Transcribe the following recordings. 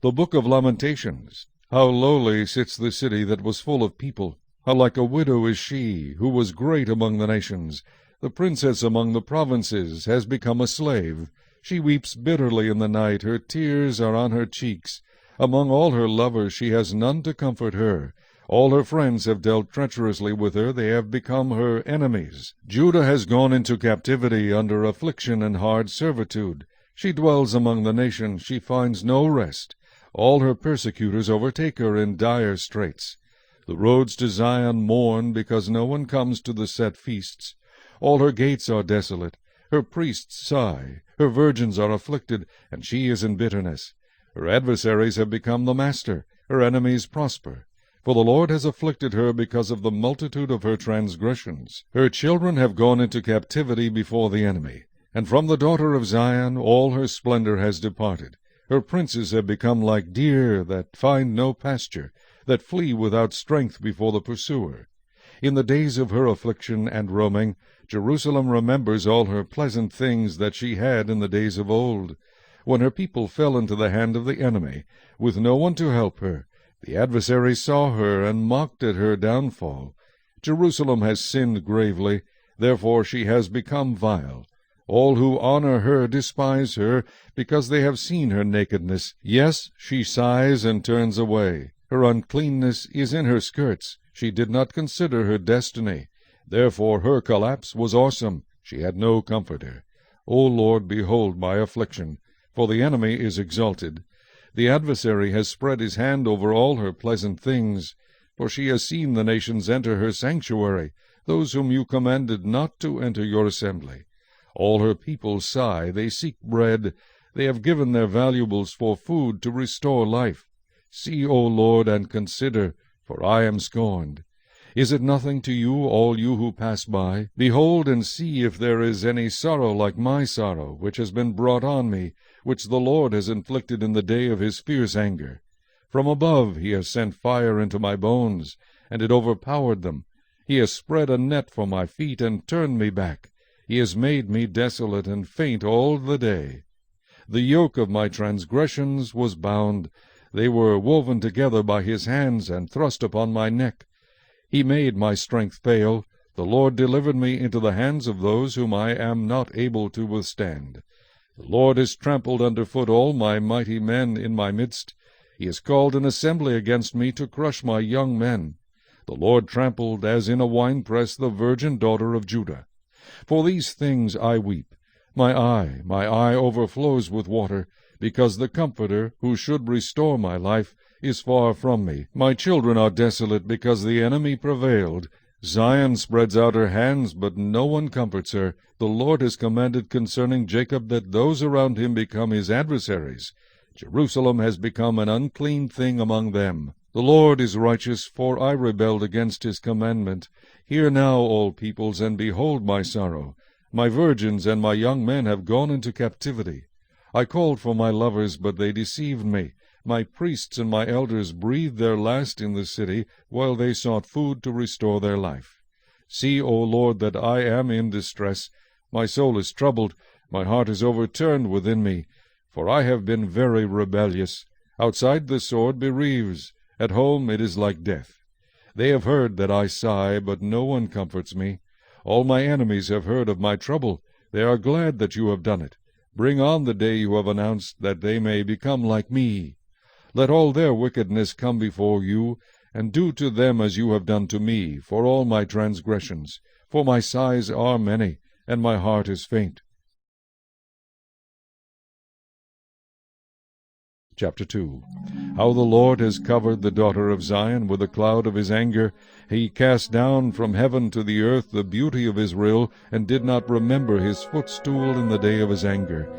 The Book of Lamentations. How lowly sits the city that was full of people! How like a widow is she, who was great among the nations! The princess among the provinces has become a slave. She weeps bitterly in the night, her tears are on her cheeks. Among all her lovers she has none to comfort her. All her friends have dealt treacherously with her, they have become her enemies. Judah has gone into captivity under affliction and hard servitude. She dwells among the nations, she finds no rest. All her persecutors overtake her in dire straits. The roads to Zion mourn, because no one comes to the set feasts. All her gates are desolate. Her priests sigh. Her virgins are afflicted, and she is in bitterness. Her adversaries have become the master. Her enemies prosper. For the Lord has afflicted her because of the multitude of her transgressions. Her children have gone into captivity before the enemy. And from the daughter of Zion all her splendor has departed. Her princes have become like deer that find no pasture, that flee without strength before the pursuer. In the days of her affliction and roaming, Jerusalem remembers all her pleasant things that she had in the days of old. When her people fell into the hand of the enemy, with no one to help her, the adversaries saw her and mocked at her downfall. Jerusalem has sinned gravely, therefore she has become vile. All who honor her despise her, because they have seen her nakedness. Yes, she sighs and turns away. Her uncleanness is in her skirts. She did not consider her destiny. Therefore her collapse was awesome. She had no comforter. O Lord, behold my affliction, for the enemy is exalted. The adversary has spread his hand over all her pleasant things, for she has seen the nations enter her sanctuary, those whom you commanded not to enter your assembly. All her people sigh, they seek bread, they have given their valuables for food to restore life. See, O Lord, and consider, for I am scorned. Is it nothing to you, all you who pass by? Behold and see if there is any sorrow like my sorrow, which has been brought on me, which the Lord has inflicted in the day of his fierce anger. From above he has sent fire into my bones, and it overpowered them. He has spread a net for my feet, and turned me back. He has made me desolate and faint all the day. The yoke of my transgressions was bound. They were woven together by his hands, and thrust upon my neck. He made my strength fail. The Lord delivered me into the hands of those whom I am not able to withstand. The Lord has trampled under foot all my mighty men in my midst. He has called an assembly against me to crush my young men. The Lord trampled as in a winepress the virgin daughter of Judah. For these things I weep. My eye overflows with water, because the Comforter, who should restore my life, is far from me. My children are desolate, because the enemy prevailed. Zion spreads out her hands, but no one comforts her. The Lord has commanded concerning Jacob that those around him become his adversaries. Jerusalem has become an unclean thing among them. The Lord is righteous, for I rebelled against his commandment. Hear now, all peoples, and behold my sorrow. My virgins and my young men have gone into captivity. I called for my lovers, but they deceived me. My priests and my elders breathed their last in the city, while they sought food to restore their life. See, O Lord, that I am in distress. My soul is troubled, my heart is overturned within me, for I have been very rebellious. Outside the sword bereaves, at home it is like death. They have heard that I sigh, but no one comforts me. All my enemies have heard of my trouble. They are glad that you have done it. Bring on the day you have announced, that they may become like me. Let all their wickedness come before you, and do to them as you have done to me, for all my transgressions. For my sighs are many, and my heart is faint. Chapter 2. How the Lord has covered the daughter of Zion with a cloud of his anger. He cast down from heaven to the earth the beauty of Israel, and did not remember his footstool in the day of his anger.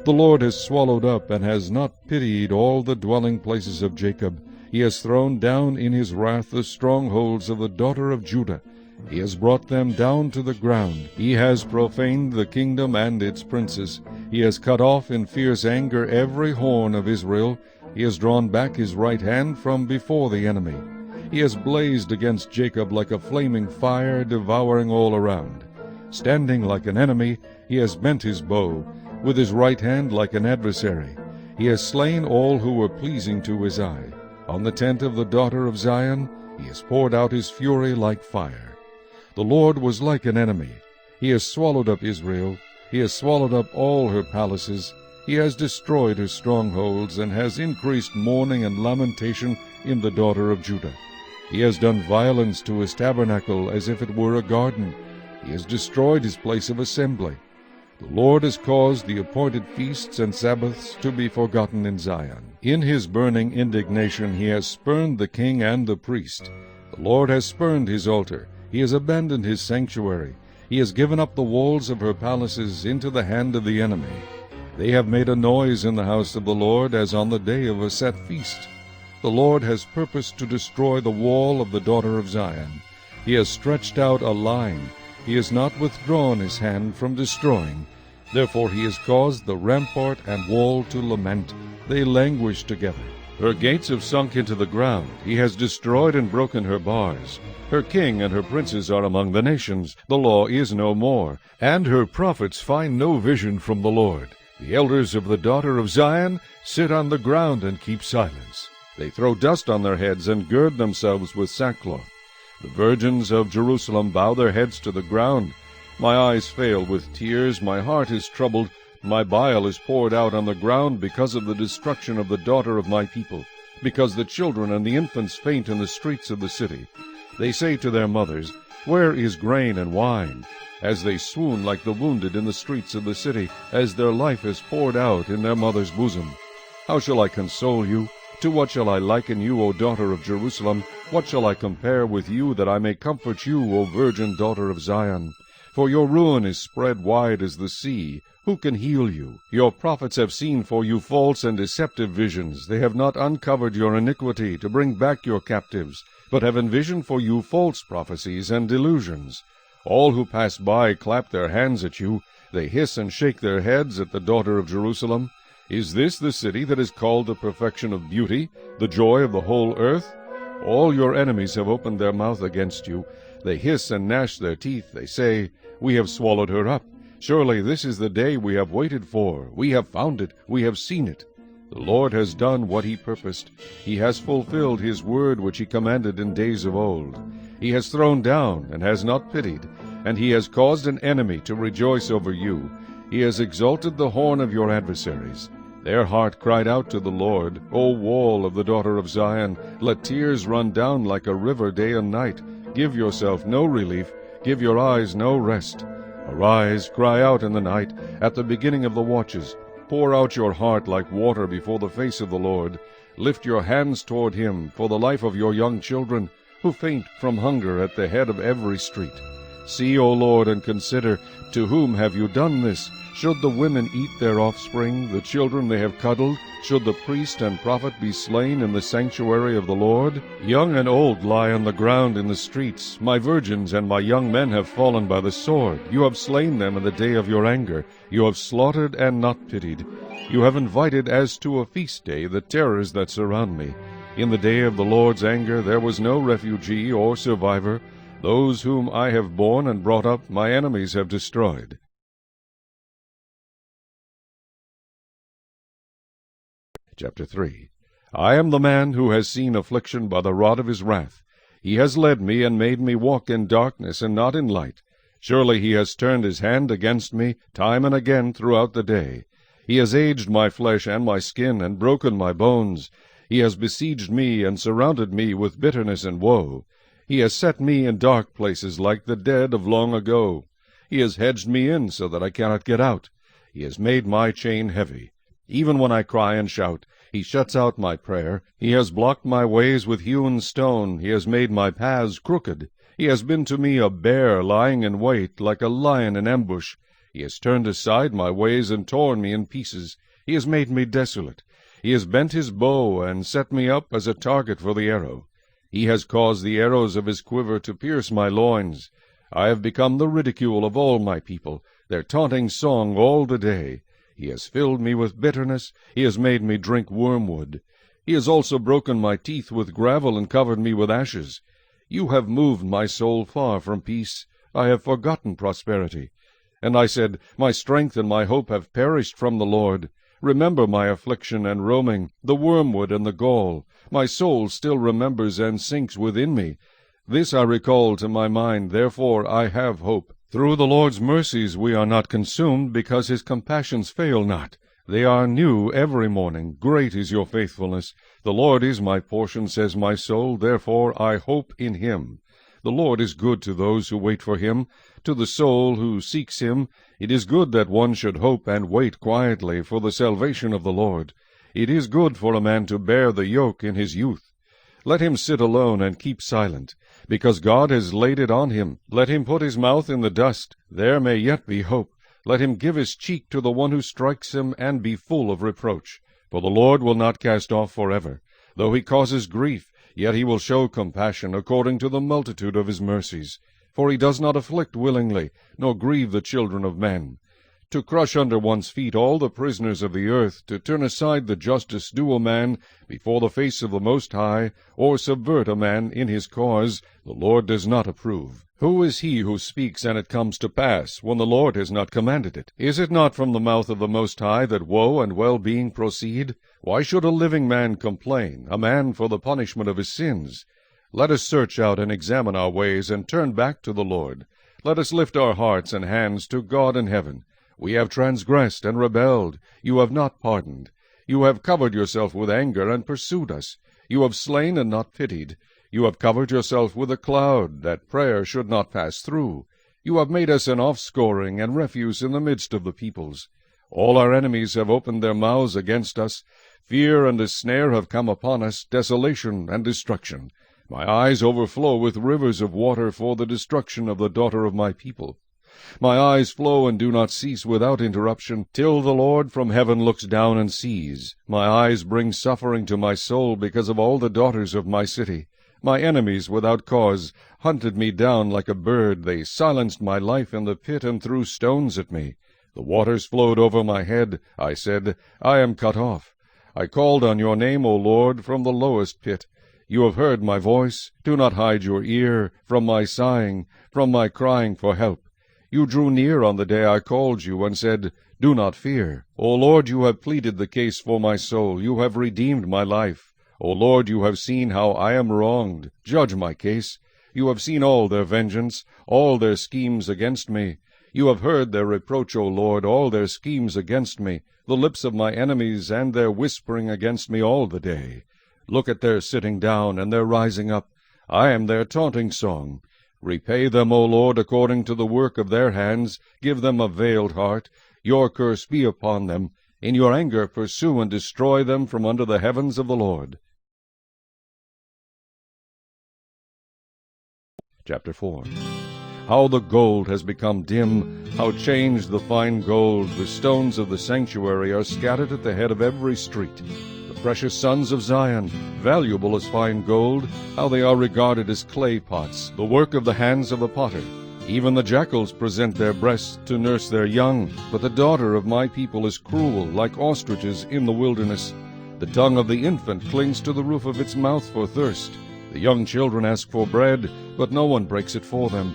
The Lord has swallowed up, and has not pitied all the dwelling places of Jacob. He has thrown down in his wrath the strongholds of the daughter of Judah. He has brought them down to the ground. He has profaned the kingdom and its princes. He has cut off in fierce anger every horn of Israel. He has drawn back his right hand from before the enemy. He has blazed against Jacob like a flaming fire, devouring all around. Standing like an enemy, he has bent his bow, with his right hand like an adversary. He has slain all who were pleasing to his eye. On the tent of the daughter of Zion he has poured out his fury like fire. The Lord was like an enemy. He has swallowed up Israel. He has swallowed up all her palaces. He has destroyed her strongholds, and has increased mourning and lamentation in the daughter of Judah. He has done violence to his tabernacle as if it were a garden. He has destroyed his place of assembly. The Lord has caused the appointed feasts and Sabbaths to be forgotten in Zion. In his burning indignation he has spurned the king and the priest. The Lord has spurned his altar. He has abandoned his sanctuary. He has given up the walls of her palaces into the hand of the enemy. They have made a noise in the house of the Lord as on the day of a set feast. The Lord has purposed to destroy the wall of the daughter of Zion. He has stretched out a line. He has not withdrawn his hand from destroying. Therefore he has caused the rampart and wall to lament. They languish together. Her gates have sunk into the ground. He has destroyed and broken her bars. Her king and her princes are among the nations. The law is no more, and her prophets find no vision from the Lord. The elders of the daughter of Zion sit on the ground and keep silence. They throw dust on their heads and gird themselves with sackcloth. The virgins of Jerusalem bow their heads to the ground. My eyes fail with tears, my heart is troubled, my bile is poured out on the ground because of the destruction of the daughter of my people, because the children and the infants faint in the streets of the city. They say to their mothers, Where is grain and wine? As they swoon like the wounded in the streets of the city, as their life is poured out in their mother's bosom. How shall I console you? To what shall I liken you, O daughter of Jerusalem? What shall I compare with you, that I may comfort you, O virgin daughter of Zion? For your ruin is spread wide as the sea. Who can heal you? Your prophets have seen for you false and deceptive visions. They have not uncovered your iniquity to bring back your captives, but have envisioned for you false prophecies and delusions. All who pass by clap their hands at you. They hiss and shake their heads at the daughter of Jerusalem. Is this the city that is called the perfection of beauty, the joy of the whole earth? All your enemies have opened their mouth against you. They hiss and gnash their teeth. They say, We have swallowed her up. Surely this is the day we have waited for. We have found it. We have seen it. The Lord has done what he purposed. He has fulfilled his word which he commanded in days of old. He has thrown down and has not pitied, and he has caused an enemy to rejoice over you. He has exalted the horn of your adversaries. Their heart cried out to the Lord, O wall of the daughter of Zion, let tears run down like a river day and night. Give yourself no relief, give your eyes no rest. Arise, cry out in the night, at the beginning of the watches. Pour out your heart like water before the face of the Lord. Lift your hands toward him for the life of your young children, who faint from hunger at the head of every street. See, O Lord, and consider, to whom have you done this? Should the women eat their offspring, the children they have cuddled? Should the priest and prophet be slain in the sanctuary of the Lord? Young and old lie on the ground in the streets. My virgins and my young men have fallen by the sword. You have slain them in the day of your anger. You have slaughtered and not pitied. You have invited as to a feast day the terrors that surround me. In the day of the Lord's anger there was no refugee or survivor. Those whom I have borne and brought up my enemies have destroyed. Chapter 3. I am the man who has seen affliction by the rod of his wrath. He has led me and made me walk in darkness and not in light. Surely he has turned his hand against me time and again throughout the day. He has aged my flesh and my skin and broken my bones. He has besieged me and surrounded me with bitterness and woe. He has set me in dark places like the dead of long ago. He has hedged me in so that I cannot get out. He has made my chain heavy. Even when I cry and shout, he shuts out my prayer. He has blocked my ways with hewn stone. He has made my paths crooked. He has been to me a bear lying in wait, like a lion in ambush. He has turned aside my ways and torn me in pieces. He has made me desolate. He has bent his bow and set me up as a target for the arrow. He has caused the arrows of his quiver to pierce my loins. I have become the ridicule of all my people, their taunting song all the day. He has filled me with bitterness. He has made me drink wormwood. He has also broken my teeth with gravel and covered me with ashes. You have moved my soul far from peace. I have forgotten prosperity. And I said, My strength and my hope have perished from the Lord. Remember my affliction and roaming, the wormwood and the gall. My soul still remembers and sinks within me. This I recall to my mind, therefore I have hope. Through the Lord's mercies we are not consumed, because his compassions fail not. They are new every morning. Great is your faithfulness. The Lord is my portion, says my soul, therefore I hope in him. The Lord is good to those who wait for him, to the soul who seeks him. It is good that one should hope and wait quietly for the salvation of the Lord. It is good for a man to bear the yoke in his youth. Let him sit alone and keep silent, because God has laid it on him. Let him put his mouth in the dust. There may yet be hope. Let him give his cheek to the one who strikes him, and be full of reproach. For the Lord will not cast off forever. Though he causes grief, yet he will show compassion according to the multitude of his mercies. For he does not afflict willingly, nor grieve the children of men. To crush under one's feet all the prisoners of the earth, to turn aside the justice due a man before the face of the Most High, or subvert a man in his cause, the Lord does not approve. Who is he who speaks, and it comes to pass, when the Lord has not commanded it? Is it not from the mouth of the Most High that woe and well-being proceed? Why should a living man complain, a man for the punishment of his sins? Let us search out and examine our ways, and turn back to the Lord. Let us lift our hearts and hands to God in heaven. We have transgressed and rebelled. You have not pardoned. You have covered yourself with anger and pursued us. You have slain and not pitied. You have covered yourself with a cloud, that prayer should not pass through. You have made us an offscoring and refuse in the midst of the peoples. All our enemies have opened their mouths against us. Fear and a snare have come upon us, desolation and destruction. My eyes overflow with rivers of water for the destruction of the daughter of my people. My eyes flow and do not cease without interruption, till the Lord from heaven looks down and sees. My eyes bring suffering to my soul because of all the daughters of my city. My enemies without cause hunted me down like a bird. They silenced my life in the pit and threw stones at me. The waters flowed over my head. I said, I am cut off. I called on your name, O Lord, from the lowest pit. You have heard my voice. Do not hide your ear from my sighing, from my crying for help. You drew near on the day I called you, and said, Do not fear. O Lord, you have pleaded the case for my soul. You have redeemed my life. O Lord, you have seen how I am wronged. Judge my case. You have seen all their vengeance, all their schemes against me. You have heard their reproach, O Lord, all their schemes against me, the lips of my enemies, and their whispering against me all the day. Look at their sitting down and their rising up. I am their taunting song. Repay them, O Lord, according to the work of their hands. Give them a veiled heart. Your curse be upon them. In your anger pursue and destroy them from under the heavens of the Lord. Chapter 4. How the gold has become dim, how changed the fine gold. The stones of the sanctuary are scattered at the head of every street. The precious sons of Zion, valuable as fine gold, how they are regarded as clay pots, the work of the hands of the potter. Even the jackals present their breasts to nurse their young, but the daughter of my people is cruel, like ostriches in the wilderness. The tongue of the infant clings to the roof of its mouth for thirst. The young children ask for bread, but no one breaks it for them.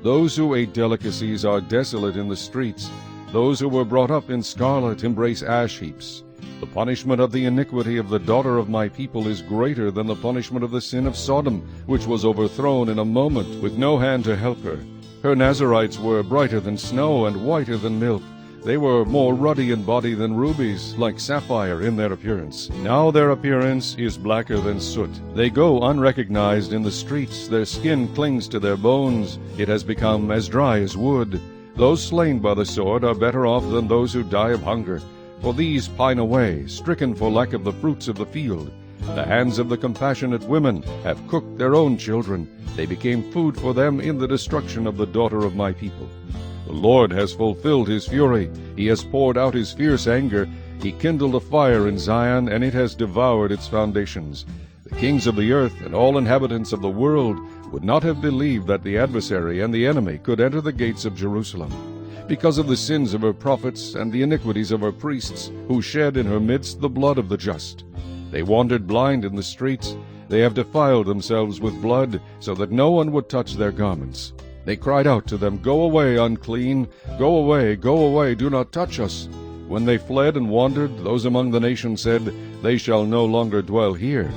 Those who ate delicacies are desolate in the streets. Those who were brought up in scarlet embrace ash heaps. The punishment of the iniquity of the daughter of my people is greater than the punishment of the sin of Sodom, which was overthrown in a moment, with no hand to help her. Her Nazarites were brighter than snow and whiter than milk. They were more ruddy in body than rubies, like sapphire in their appearance. Now their appearance is blacker than soot. They go unrecognized in the streets. Their skin clings to their bones. It has become as dry as wood. Those slain by the sword are better off than those who die of hunger. For these pine away, stricken for lack of the fruits of the field. The hands of the compassionate women have cooked their own children. They became food for them in the destruction of the daughter of my people. The Lord has fulfilled his fury. He has poured out his fierce anger. He kindled a fire in Zion, and it has devoured its foundations. The kings of the earth and all inhabitants of the world would not have believed that the adversary and the enemy could enter the gates of Jerusalem, because of the sins of her prophets and the iniquities of her priests, who shed in her midst the blood of the just. They wandered blind in the streets. They have defiled themselves with blood, so that no one would touch their garments. They cried out to them, Go away, unclean! Go away, do not touch us! When they fled and wandered, those among the nations said, They shall no longer dwell here.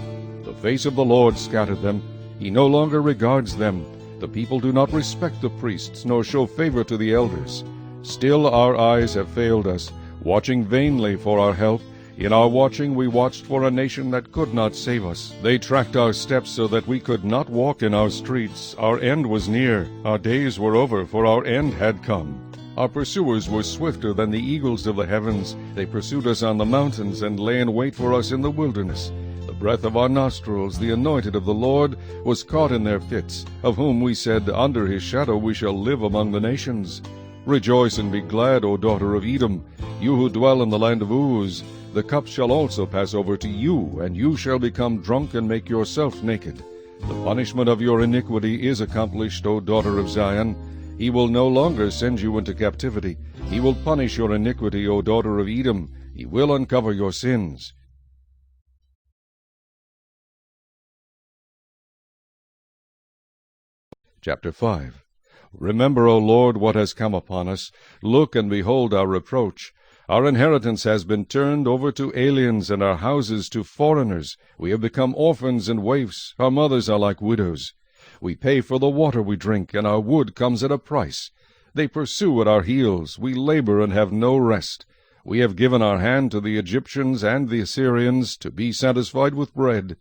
The face of the Lord scattered them. He no longer regards them. The people do not respect the priests, nor show favor to the elders. Still our eyes have failed us, watching vainly for our help. In our watching we watched for a nation that could not save us. They tracked our steps so that we could not walk in our streets. Our end was near. Our days were over, for our end had come. Our pursuers were swifter than the eagles of the heavens. They pursued us on the mountains and lay in wait for us in the wilderness. The breath of our nostrils, the anointed of the Lord, was caught in their fits, of whom we said, Under his shadow we shall live among the nations. Rejoice and be glad, O daughter of Edom, you who dwell in the land of Uz. The cup shall also pass over to you, and you shall become drunk and make yourself naked. The punishment of your iniquity is accomplished, O daughter of Zion. He will no longer send you into captivity. He will punish your iniquity, O daughter of Edom. He will uncover your sins. Chapter 5. Remember, O Lord, what has come upon us. Look and behold our reproach. Our inheritance has been turned over to aliens, and our houses to foreigners. We have become orphans and waifs. Our mothers are like widows. We pay for the water we drink, and our wood comes at a price. They pursue at our heels. We labor and have no rest. We have given our hand to the Egyptians and the Assyrians to be satisfied with bread.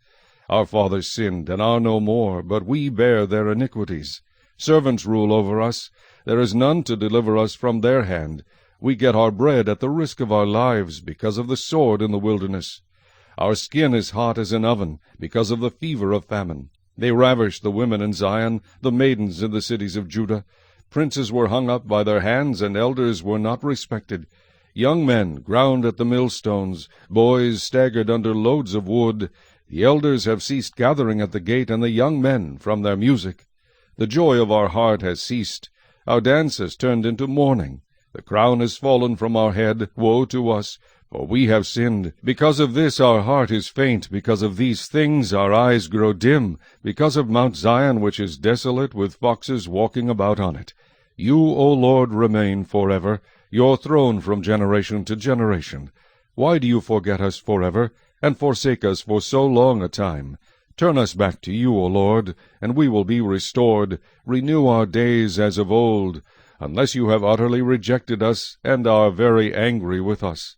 Our fathers sinned and are no more, but we bear their iniquities. Servants rule over us. There is none to deliver us from their hand. We get our bread at the risk of our lives, because of the sword in the wilderness. Our skin is hot as an oven, because of the fever of famine. They ravished the women in Zion, the maidens in the cities of Judah. Princes were hung up by their hands, and elders were not respected. Young men ground at the millstones, boys staggered under loads of wood. The elders have ceased gathering at the gate, and the young men from their music. The joy of our heart has ceased. Our dance has turned into mourning. The crown has fallen from our head. Woe to us, for we have sinned. Because of this our heart is faint. Because of these things our eyes grow dim. Because of Mount Zion, which is desolate, with foxes walking about on it. You, O Lord, remain forever, your throne from generation to generation. Why do you forget us forever, and forsake us for so long a time? Turn us back to you, O Lord, and we will be restored. Renew our days as of old, unless you have utterly rejected us and are very angry with us.